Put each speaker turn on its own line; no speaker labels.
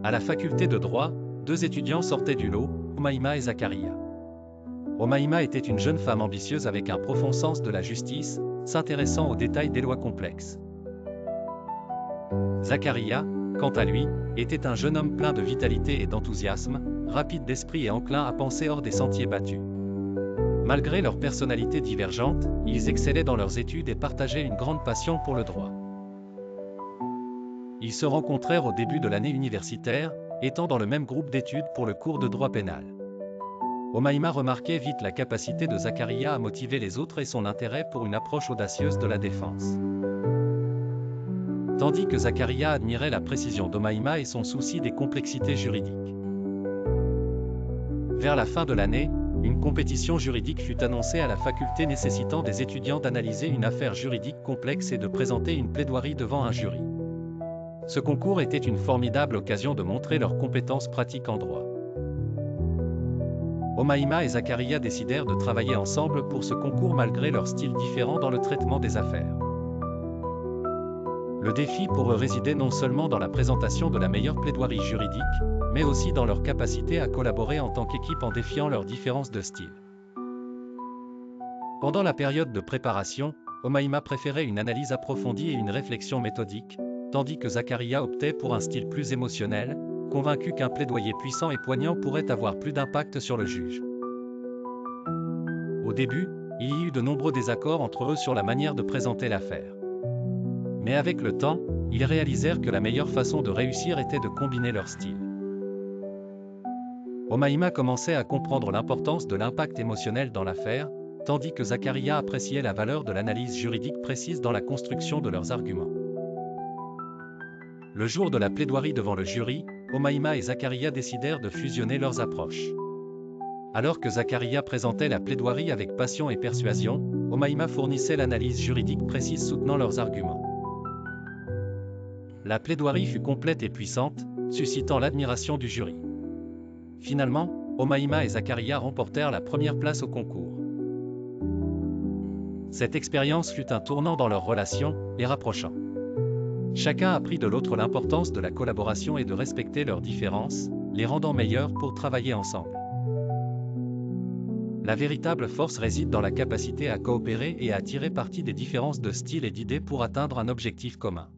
À la faculté de droit, deux étudiants sortaient du lot, Omaïma et Zakaria. Omaïma était une jeune femme ambitieuse avec un profond sens de la justice, s'intéressant aux détails des lois complexes. Zakaria, quant à lui, était un jeune homme plein de vitalité et d'enthousiasme, rapide d'esprit et enclin à penser hors des sentiers battus. Malgré leurs personnalités divergentes, ils excellaient dans leurs études et partageaient une grande passion pour le droit. Ils se rencontrèrent au début de l'année universitaire, étant dans le même groupe d'études pour le cours de droit pénal. Omaïma remarquait vite la capacité de Zakaria à motiver les autres et son intérêt pour une approche audacieuse de la défense. Tandis que Zakaria admirait la précision d'Omaïma et son souci des complexités juridiques. Vers la fin de l'année, une compétition juridique fut annoncée à la faculté nécessitant des étudiants d'analyser une affaire juridique complexe et de présenter une plaidoirie devant un jury. Ce concours était une formidable occasion de montrer leurs compétences pratiques en droit. Omaïma et Zakaria décidèrent de travailler ensemble pour ce concours malgré leurs styles différents dans le traitement des affaires. Le défi pour eux résidait non seulement dans la présentation de la meilleure plaidoirie juridique, mais aussi dans leur capacité à collaborer en tant qu'équipe en défiant leurs différences de style. Pendant la période de préparation, Omaïma préférait une analyse approfondie et une réflexion méthodique, tandis que Zakaria optait pour un style plus émotionnel, convaincu qu'un plaidoyer puissant et poignant pourrait avoir plus d'impact sur le juge. Au début, il y eut de nombreux désaccords entre eux sur la manière de présenter l'affaire. Mais avec le temps, ils réalisèrent que la meilleure façon de réussir était de combiner leurs styles. Omaïma commençait à comprendre l'importance de l'impact émotionnel dans l'affaire, tandis que Zakaria appréciait la valeur de l'analyse juridique précise dans la construction de leurs arguments. Le jour de la plaidoirie devant le jury, Omaïma et Zakaria décidèrent de fusionner leurs approches. Alors que Zakaria présentait la plaidoirie avec passion et persuasion, Omaïma fournissait l'analyse juridique précise soutenant leurs arguments. La plaidoirie fut complète et puissante, suscitant l'admiration du jury. Finalement, Omaïma et Zakaria remportèrent la première place au concours. Cette expérience fut un tournant dans leur relation, les rapprochant. Chacun apprit de l'autre l'importance de la collaboration et de respecter leurs différences, les rendant meilleurs pour travailler ensemble. La véritable force réside dans la capacité à coopérer et à tirer parti des différences de style et d'idées pour atteindre un objectif commun.